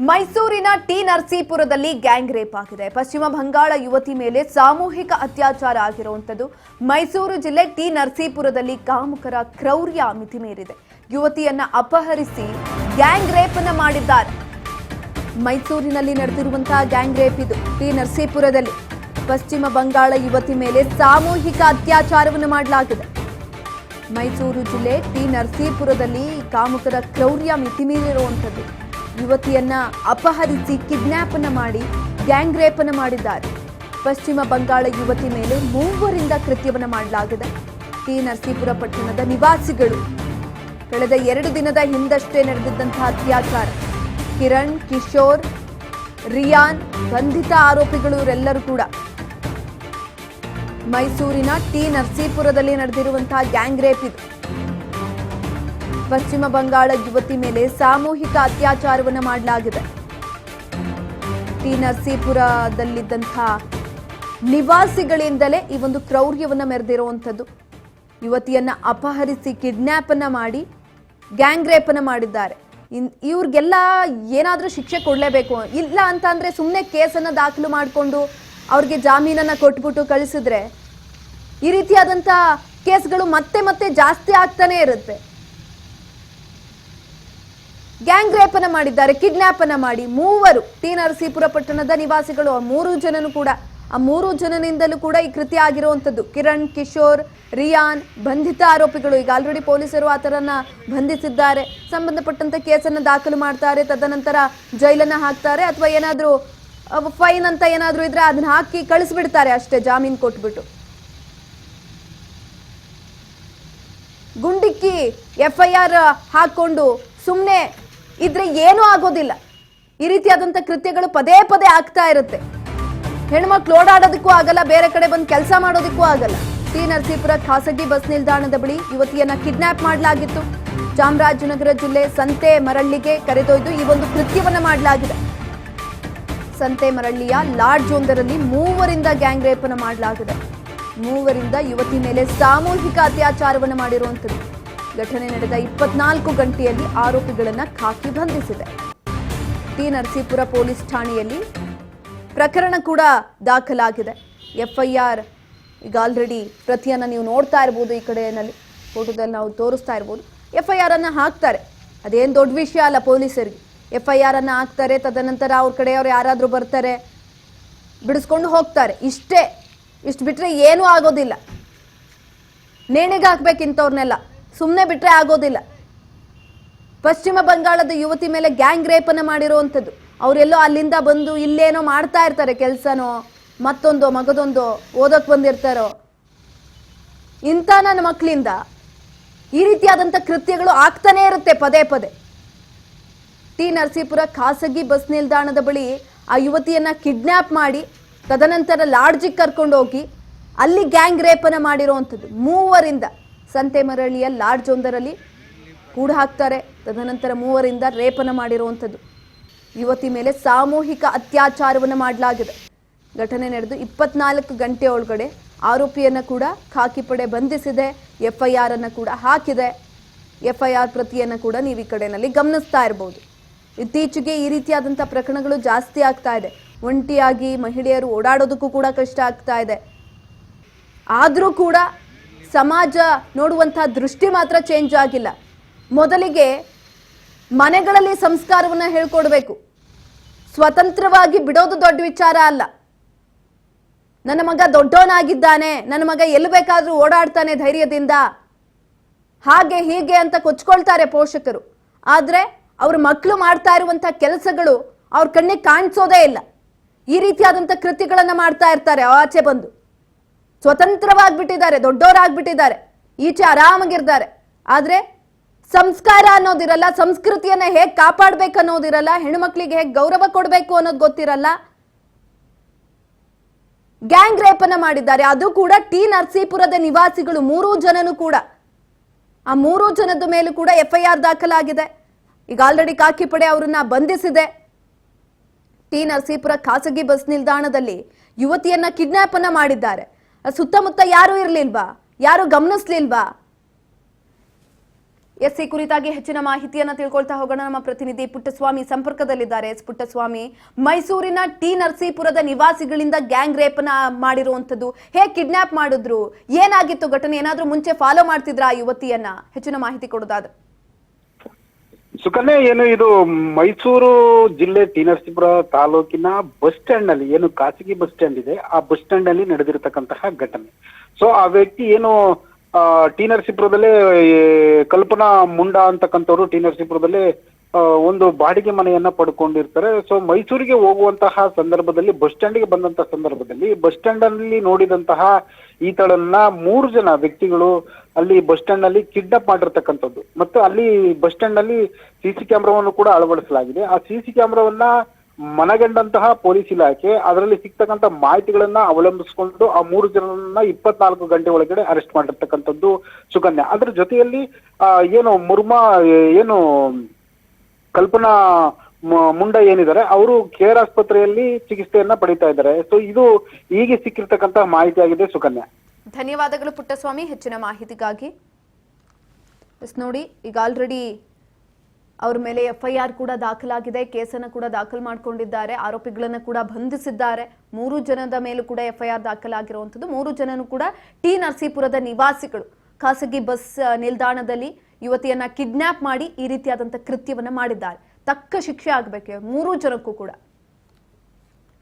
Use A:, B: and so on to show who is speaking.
A: ಮೈಸೂರಿನ T ನರಸೀಪುರದಲ್ಲಿ gang rape ಆಗಿದೆ. ಪಶ್ಚಿಮ ಬಂಗಾಳ ಯುವತಿ ಮೇಲೆ ಸಾಮೂಹಿಕ ಅತ್ಯಾಚಾರ ಆಗಿರುವಂತದ್ದು. ಮೈಸೂರು ಜಿಲ್ಲೆ ಟಿ ನರಸೀಪುರದಲ್ಲಿ ಕಾಮುಕರ ಕ್ರೌರ್ಯ ಮಿತಿ ಮೀರಿದೆ. ಯುವತಿಯನ್ನ ಅಪಹರಿಸಿ ಗ್ಯಾಂಗ್ ರೇಪ್ ಅನ್ನು ಮಾಡಿದ್ದಾರೆ. ಮೈಸೂರಿನಲ್ಲಿ ನಡೆದಿರುವಂತಹ ಗ್ಯಾಂಗ್ ರೇಪ್ ಇದು. ಟಿ ನರಸೀಪುರದಲ್ಲಿ ಪಶ್ಚಿಮ ಬಂಗಾಳ ಯುವತಿ ಮೇಲೆ ಸಾಮೂಹಿಕ ಅತ್ಯಾಚಾರವನ್ನು ಮಾಡಲಾಗಿದೆ. ಮೈಸೂರು ಜಿಲ್ಲೆ ಟಿ ನರಸೀಪುರದಲ್ಲಿ ಕಾಮುಕರ ಕ್ರೌರ್ಯ ಮಿತಿ ಮೀರಿರುವಂತದ್ದು. ಯುವತಿಯನ್ನ ಅಪಹರಿಸಿ ಕಿಡ್ನಾಪ್ ಅನ್ನು ಮಾಡಿ ಗ್ಯಾಂಗ್ ರೇಪ್ ಅನ್ನು ಮಾಡಿದ್ದಾರೆ. ಪಶ್ಚಿಮ ಬಂಗಾಳ ಯುವತಿ ಮೇಲೆ 3 ಕೃತ್ಯವನ್ನು ಮಾಡಲಾಗಿದೆ. ಟಿ ನರಸೀಪುರ ಪಟ್ಟಣದ ನಿವಾಸಿಗಳು ಕಳೆದ 2 ದಿನದ ಹಿಂದಷ್ಟೇ ನಡೆದಿದ್ದಂತಹ ಅತ್ಯಾಚಾರ. ಕಿರಣ್, ಕಿಶೋರ್, ರಿಯಾನ್ ಬಂಧಿತ ಆರೋಪಿಗಳು ಇವರೆಲ್ಲರೂ ಕೂಡ ಮೈಸೂರಿನ ಟಿ ನರಸೀಪುರದಲ್ಲಿ ನಡೆದಿರುವಂತಹ ಗ್ಯಾಂಗ್ ರೇಪ್ ಇದು. ಪಶ್ಚಿಮ ಬಂಗಾಳ ಯುವತಿ ಮೇಲೆ ಸಾಮೂಹಿಕ ಅತ್ಯಾಚಾರವನ್ನು ಮಾಡಲಾಗಿದೆ. ಟಿ ನರಸೀಪುರದಲ್ಲಿದ್ದಂತಹ ನಿವಾಸಿಗಳಿಂದಲೇ ಈ ಒಂದು ಕ್ರೌರ್ಯವನ್ನು ಮೆರೆದಿರುವಂಥದ್ದು. ಯುವತಿಯನ್ನ ಅಪಹರಿಸಿ ಕಿಡ್ನಾಪ್ ಅನ್ನ ಮಾಡಿ ಗ್ಯಾಂಗ್ ರೇಪ್ ಅನ್ನ ಮಾಡಿದ್ದಾರೆ. ಇವ್ರಿಗೆಲ್ಲ ಏನಾದರೂ ಶಿಕ್ಷೆ ಕೊಡಲೇಬೇಕು. ಇಲ್ಲ ಅಂತ ಅಂದ್ರೆ ಸುಮ್ಮನೆ ಕೇಸನ್ನು ದಾಖಲು ಮಾಡಿಕೊಂಡು ಅವ್ರಿಗೆ ಜಾಮೀನನ್ನು ಕೊಟ್ಬಿಟ್ಟು ಕಳಿಸಿದ್ರೆ ಈ ರೀತಿಯಾದಂಥ ಕೇಸ್ಗಳು ಮತ್ತೆ ಮತ್ತೆ ಜಾಸ್ತಿ ಆಗ್ತಾನೆ ಇರುತ್ತೆ. ಗ್ಯಾಂಗ್ ರೇಪ್ ಅನ್ನ ಮಾಡಿದ್ದಾರೆ, ಕಿಡ್ನಾಪ್ ಅನ್ನ ಮಾಡಿ 3 ಟಿ ನರಸೀಪುರ ಪಟ್ಟಣದ ನಿವಾಸಿಗಳು. ಆ 3 ಜನನಿಂದಲೂ ಕೂಡ ಈ ಕೃತ್ಯ ಆಗಿರುವಂಥದ್ದು. ಕಿರಣ್, ಕಿಶೋರ್, ರಿಯಾನ್ ಬಂಧಿತ ಆರೋಪಿಗಳು. ಈಗ ಆಲ್ರೆಡಿ ಪೊಲೀಸರು ಆತರನ್ನ ಬಂಧಿಸಿದ್ದಾರೆ. ಸಂಬಂಧಪಟ್ಟಂತ ಕೇಸನ್ನು ದಾಖಲು ಮಾಡ್ತಾರೆ, ತದನಂತರ ಜೈಲನ್ನ ಹಾಕ್ತಾರೆ, ಅಥವಾ ಏನಾದರೂ ಫೈನ್ ಅಂತ ಏನಾದರೂ ಇದ್ರೆ ಅದನ್ನ ಹಾಕಿ ಕಳಿಸ್ಬಿಡ್ತಾರೆ ಅಷ್ಟೇ, ಜಾಮೀನು ಕೊಟ್ಬಿಟ್ಟು. ಗುಂಡಿಕ್ಕಿ FIR ಹಾಕೊಂಡು ಸುಮ್ಮನೆ ಇದ್ರೆ ಏನೂ ಆಗೋದಿಲ್ಲ. ಈ ರೀತಿಯಾದಂಥ ಕೃತ್ಯಗಳು ಪದೇ ಪದೇ ಆಗ್ತಾ ಇರುತ್ತೆ. ಹೆಣ್ಮಕ್ಳು ಓಡಾಡೋದಕ್ಕೂ ಆಗಲ್ಲ, ಬೇರೆ ಕಡೆ ಬಂದು ಕೆಲಸ ಮಾಡೋದಕ್ಕೂ ಆಗಲ್ಲ. ಟಿ ನರಸೀಪುರ ಖಾಸಗಿ ಬಸ್ ನಿಲ್ದಾಣದ ಬಳಿ ಯುವತಿಯನ್ನ ಕಿಡ್ನಾಪ್ ಮಾಡಲಾಗಿತ್ತು. ಚಾಮರಾಜನಗರ ಜಿಲ್ಲೆ ಸಂತೆ ಮರಳ್ಳಿಗೆ ಕರೆದೊಯ್ದು ಈ ಒಂದು ಕೃತ್ಯವನ್ನ ಮಾಡಲಾಗಿದೆ. ಸಂತೆ ಮರಳ್ಳಿಯ ಲಾಡ್ಜ್ ಒಂದರಲ್ಲಿ 3 ಗ್ಯಾಂಗ್ ರೇಪ್ ಅನ್ನು ಮಾಡಲಾಗಿದೆ. 3 ಯುವತಿ ಮೇಲೆ ಸಾಮೂಹಿಕ ಅತ್ಯಾಚಾರವನ್ನು ಮಾಡಿರುವಂಥದ್ದು. ಘಟನೆ ನಡೆದ 24 ಗಂಟೆಯಲ್ಲಿ ಆರೋಪಿಗಳನ್ನ ಖಾಕಿ ಬಂಧಿಸಿದೆ. ಟಿ ನರಸೀಪುರ ಪೊಲೀಸ್ ಠಾಣೆಯಲ್ಲಿ ಪ್ರಕರಣ ಕೂಡ ದಾಖಲಾಗಿದೆ. FIR ಈಗ ಆಲ್ರೆಡಿ ಪ್ರತಿಯನ್ನ ನೀವು ನೋಡ್ತಾ ಇರ್ಬೋದು, ಈ ಕಡೆಯಲ್ಲಿ ಫೋಟೋದಲ್ಲಿ ನಾವು ತೋರಿಸ್ತಾ ಇರ್ಬೋದು. FIR ಅನ್ನ ಹಾಕ್ತಾರೆ, ಅದೇನು ದೊಡ್ಡ ವಿಷಯ ಅಲ್ಲ. ಪೊಲೀಸರಿಗೆ FIR ಅನ್ನ ಹಾಕ್ತಾರೆ, ತದನಂತರ ಅವ್ರ ಕಡೆಯವ್ರು ಯಾರಾದರೂ ಬರ್ತಾರೆ, ಬಿಡಿಸ್ಕೊಂಡು ಹೋಗ್ತಾರೆ. ಇಷ್ಟು ಬಿಟ್ಟರೆ ಏನೂ ಆಗೋದಿಲ್ಲ. ನೇಣಿಗೆ ಹಾಕ್ಬೇಕು ಇಂಥವ್ರನ್ನೆಲ್ಲ, ಸುಮ್ಮನೆ ಬಿಟ್ಟರೆ ಆಗೋದಿಲ್ಲ. ಪಶ್ಚಿಮ ಬಂಗಾಳದ ಯುವತಿ ಮೇಲೆ ಗ್ಯಾಂಗ್ ರೇಪ್ ಅನ್ನು ಮಾಡಿರುವಂಥದ್ದು. ಅವರೆಲ್ಲೋ ಅಲ್ಲಿಂದ ಬಂದು ಇಲ್ಲೇನೋ ಮಾಡ್ತಾ ಇರ್ತಾರೆ, ಕೆಲಸನೋ ಮತ್ತೊಂದೋ ಮಗದೊಂದೋ ಓದೋಕೆ ಬಂದಿರ್ತಾರೋ. ಇಂಥ ನನ್ನ ಮಕ್ಕಳಿಂದ ಈ ರೀತಿಯಾದಂಥ ಕೃತ್ಯಗಳು ಆಗ್ತಾನೇ ಇರುತ್ತೆ ಪದೇ ಪದೇ. ಟಿ ನರಸೀಪುರ ಖಾಸಗಿ ಬಸ್ ನಿಲ್ದಾಣದ ಬಳಿ ಆ ಯುವತಿಯನ್ನ ಕಿಡ್ನಾಪ್ ಮಾಡಿ ತದನಂತರ ಲಾಡ್ಜಿಗೆ ಕರ್ಕೊಂಡು ಹೋಗಿ ಅಲ್ಲಿ ಗ್ಯಾಂಗ್ ರೇಪ್ ಅನ್ನು ಮಾಡಿರುವಂಥದ್ದು. 3 ಸಂತೆ ಮರಳಿಯ ಲಾಡ್ಜ್ ಒಂದರಲ್ಲಿ ಕೂಡ ಹಾಕ್ತಾರೆ, ತದನಂತರ 3 ರೇಪ್ ಅನ್ನು ಮಾಡಿರುವಂಥದ್ದು. ಯುವತಿ ಮೇಲೆ ಸಾಮೂಹಿಕ ಅತ್ಯಾಚಾರವನ್ನು ಮಾಡಲಾಗಿದೆ. ಘಟನೆ ನಡೆದು 24 ಗಂಟೆ ಒಳಗಡೆ ಆರೋಪಿಯನ್ನು ಕೂಡ ಖಾಕಿ ಪಡೆ ಬಂಧಿಸಿದೆ. FIR ಅನ್ನು ಕೂಡ ಹಾಕಿದೆ. FIR ಪ್ರತಿಯನ್ನು ಕೂಡ ನೀವು ಈ ಕಡೆಯಲ್ಲಿ ಗಮನಿಸ್ತಾ ಇರಬಹುದು. ಇತ್ತೀಚೆಗೆ ಈ ರೀತಿಯಾದಂಥ ಪ್ರಕರಣಗಳು ಜಾಸ್ತಿ ಆಗ್ತಾ ಇದೆ. ಒಂಟಿಯಾಗಿ ಮಹಿಳೆಯರು ಓಡಾಡೋದಕ್ಕೂ ಕೂಡ ಕಷ್ಟ ಆಗ್ತಾ ಇದೆ. ಆದರೂ ಕೂಡ ಸಮಾಜ ನೋಡುವಂತಹ ದೃಷ್ಟಿ ಮಾತ್ರ ಚೇಂಜ್ ಆಗಿಲ್ಲ. ಮೊದಲಿಗೆ ಮನೆಗಳಲ್ಲಿ ಸಂಸ್ಕಾರವನ್ನು ಹೇಳ್ಕೊಡ್ಬೇಕು. ಸ್ವತಂತ್ರವಾಗಿ ಬಿಡೋದು ದೊಡ್ಡ ವಿಚಾರ ಅಲ್ಲ. ನನ್ನ ಮಗ ದೊಡ್ಡವನಾಗಿದ್ದಾನೆ, ನನ್ನ ಮಗ ಎಲ್ಲಿ ಬೇಕಾದ್ರೂ ಓಡಾಡ್ತಾನೆ ಧೈರ್ಯದಿಂದ, ಹಾಗೆ ಹೀಗೆ ಅಂತ ಕೊಚ್ಕೊಳ್ತಾರೆ ಪೋಷಕರು. ಆದ್ರೆ ಅವ್ರ ಮಕ್ಕಳು ಮಾಡ್ತಾ ಇರುವಂತ ಕೆಲಸಗಳು ಅವ್ರ ಕಣ್ಣಿಗೆ ಕಾಣಿಸೋದೇ ಇಲ್ಲ. ಈ ರೀತಿಯಾದಂಥ ಕೃತ್ಯಗಳನ್ನ ಮಾಡ್ತಾ ಇರ್ತಾರೆ. ಆಚೆ ಬಂದು ಸ್ವತಂತ್ರವಾಗ್ಬಿಟ್ಟಿದ್ದಾರೆ, ದೊಡ್ಡವರಾಗ್ಬಿಟ್ಟಿದ್ದಾರೆ, ಈಚೆ ಆರಾಮಾಗಿರ್ತಾರೆ. ಆದ್ರೆ ಸಂಸ್ಕಾರ ಅನ್ನೋದಿರಲ್ಲ, ಸಂಸ್ಕೃತಿಯನ್ನ ಹೇಗೆ ಕಾಪಾಡ್ಬೇಕು ಅನ್ನೋದಿರಲ್ಲ, ಹೆಣ್ಮಕ್ಳಿಗೆ ಹೇಗೆ ಗೌರವ ಕೊಡಬೇಕು ಅನ್ನೋದು ಗೊತ್ತಿರಲ್ಲ. ಗ್ಯಾಂಗ್ ರೇಪ್ ಅನ್ನ ಮಾಡಿದ್ದಾರೆ. ಅದು ಕೂಡ ಟಿ ನರಸೀಪುರದ ನಿವಾಸಿಗಳು 3 ಜನನು ಕೂಡ. ಆ 3 ಜನದ ಮೇಲೂ ಕೂಡ FIR ದಾಖಲಾಗಿದೆ. ಈಗ ಆಲ್ರೆಡಿ ಖಾಕಿ ಪಡೆ ಅವರನ್ನ ಬಂಧಿಸಿದೆ. ಟಿ ನರಸೀಪುರ ಖಾಸಗಿ ಬಸ್ ನಿಲ್ದಾಣದಲ್ಲಿ ಯುವತಿಯನ್ನ ಕಿಡ್ನಾಪ್ ಅನ್ನ ಮಾಡಿದ್ದಾರೆ. ಸುತ್ತಮುತ್ತ ಯಾರು ಇರ್ಲಿಲ್ವಾ? ಯಾರು ಗಮನಿಸ್ಲಿಲ್ವಾ? ಎಸ್, ಈ ಕುರಿತಾಗಿ ಹೆಚ್ಚಿನ ಮಾಹಿತಿಯನ್ನ ತಿಳ್ಕೊಳ್ತಾ ಹೋಗೋಣ. ನಮ್ಮ ಪ್ರತಿನಿಧಿ ಪುಟ್ಟಸ್ವಾಮಿ ಸಂಪರ್ಕದಲ್ಲಿದ್ದಾರೆ. ಎಸ್ ಪುಟ್ಟಸ್ವಾಮಿ, ಮೈಸೂರಿನ ಟಿ ನರಸೀಪುರದ ನಿವಾಸಿಗಳಿಂದ ಗ್ಯಾಂಗ್ ರೇಪ್ ನ ಮಾಡಿರುವಂತದ್ದು, ಹೇಗೆ ಕಿಡ್ನಾಪ್ ಮಾಡಿದ್ರು, ಏನಾಗಿತ್ತು ಘಟನೆ, ಏನಾದ್ರೂ ಮುಂಚೆ ಫಾಲೋ ಮಾಡ್ತಿದ್ರ ಆ ಯುವತಿಯನ್ನ? ಹೆಚ್ಚಿನ ಮಾಹಿತಿ ಕೊಡೋದಾದ್ರೆ.
B: ಸುಕನ್ಯಾ, ಏನು ಇದು ಮೈಸೂರು ಜಿಲ್ಲೆ ಟಿ ನರಸೀಪುರ ತಾಲೂಕಿನ ಬಸ್ ಸ್ಟ್ಯಾಂಡ್ ನಲ್ಲಿ, ಏನು ಖಾಸಗಿ ಬಸ್ ಸ್ಟ್ಯಾಂಡ್ ಇದೆ, ಆ ಬಸ್ ಸ್ಟ್ಯಾಂಡ್ ನಲ್ಲಿ ನಡೆದಿರತಕ್ಕಂತಹ ಘಟನೆ. ಸೊ ಆ ವ್ಯಕ್ತಿ ಏನು ಟಿ ನರಸೀಪುರದಲ್ಲೇ ಕಲ್ಪನಾ ಮುಂಡಾ ಅಂತಕ್ಕಂಥವ್ರು ಟಿ ನರಸೀಪುರದಲ್ಲೇ ಒಂದು ಬಾಡಿಗೆ ಮನೆಯನ್ನ ಪಡ್ಕೊಂಡಿರ್ತಾರೆ. ಸೊ ಮೈಸೂರಿಗೆ ಹೋಗುವಂತಹ ಸಂದರ್ಭದಲ್ಲಿ ಬಸ್ ಸ್ಟ್ಯಾಂಡ್ಗೆ ಬಂದಂತಹ ಸಂದರ್ಭದಲ್ಲಿ ಬಸ್ ಸ್ಟ್ಯಾಂಡ್ ಅಲ್ಲಿ ನೋಡಿದಂತಹ ಈತಳನ್ನ 3 ಜನ ವ್ಯಕ್ತಿಗಳು ಅಲ್ಲಿ ಬಸ್ ಸ್ಟ್ಯಾಂಡ್ ನಲ್ಲಿ ಕಿಡ್ನಾಪ್ ಮಾಡಿರ್ತಕ್ಕಂಥದ್ದು. ಮತ್ತು ಅಲ್ಲಿ ಬಸ್ ಸ್ಟ್ಯಾಂಡ್ ನಲ್ಲಿ ಸಿಸಿ ಕ್ಯಾಮೆರಾವನ್ನು ಕೂಡ ಅಳವಡಿಸಲಾಗಿದೆ. ಆ ಸಿಸಿ ಕ್ಯಾಮೆರಾವನ್ನ ಮನಗಂಡಂತಹ ಪೊಲೀಸ್ ಇಲಾಖೆ ಅದರಲ್ಲಿ ಸಿಗ್ತಕ್ಕಂಥ ಮಾಹಿತಿಗಳನ್ನ ಅವಲಂಬಿಸಿಕೊಂಡು ಆ 3 ಜನರನ್ನ 24 ಗಂಟೆ ಒಳಗಡೆ ಅರೆಸ್ಟ್ ಮಾಡಿರ್ತಕ್ಕಂಥದ್ದು ಸುಕನ್ಯಾ. ಅದ್ರ ಜೊತೆಯಲ್ಲಿ ಏನು ಕಲ್ಪನಾ ಮುಂಡಾ ಏನಿದ್ದಾರೆ ಅವರು ಕೇರ್ ಆಸ್ಪತ್ರೆಯಲ್ಲಿ ಚಿಕಿತ್ಸೆಯನ್ನ ಪಡಿತಾ ಇದ್ದಾರೆ. ಸೊ ಇದು ಹೀಗೆ ಸಿಕ್ಕಿರ್ತಕ್ಕಂತ ಮಾಹಿತಿ ಆಗಿದೆ ಸುಕನ್ಯಾ.
A: ಧನ್ಯವಾದಗಳು ಪುಟ್ಟಸ್ವಾಮಿ ಹೆಚ್ಚಿನ ಮಾಹಿತಿಗಾಗಿ. ನೋಡಿ, ಈಗ ಆಲ್ರೆಡಿ ಅವ್ರ ಮೇಲೆ FIR ಕೂಡ ದಾಖಲಾಗಿದೆ, ಕೇಸನ್ನು ಕೂಡ ದಾಖಲು ಮಾಡಿಕೊಂಡಿದ್ದಾರೆ, ಆರೋಪಿಗಳನ್ನ ಕೂಡ ಬಂಧಿಸಿದ್ದಾರೆ. 3 ಜನದ ಮೇಲೂ ಕೂಡ FIR ದಾಖಲಾಗಿರುವಂಥದ್ದು. 3 ಜನನು ಕೂಡ ಟಿ ನರಸೀಪುರದ ನಿವಾಸಿಗಳು. ಖಾಸಗಿ ಬಸ್ ನಿಲ್ದಾಣದಲ್ಲಿ ಯುವತಿಯನ್ನ ಕಿಡ್ನಾಪ್ ಮಾಡಿ ಈ ರೀತಿಯಾದಂಥ ಕೃತ್ಯವನ್ನ ಮಾಡಿದ್ದಾರೆ. ತಕ್ಕ ಶಿಕ್ಷೆ ಆಗಬೇಕು 3 ಜನಕ್ಕೂ ಕೂಡ.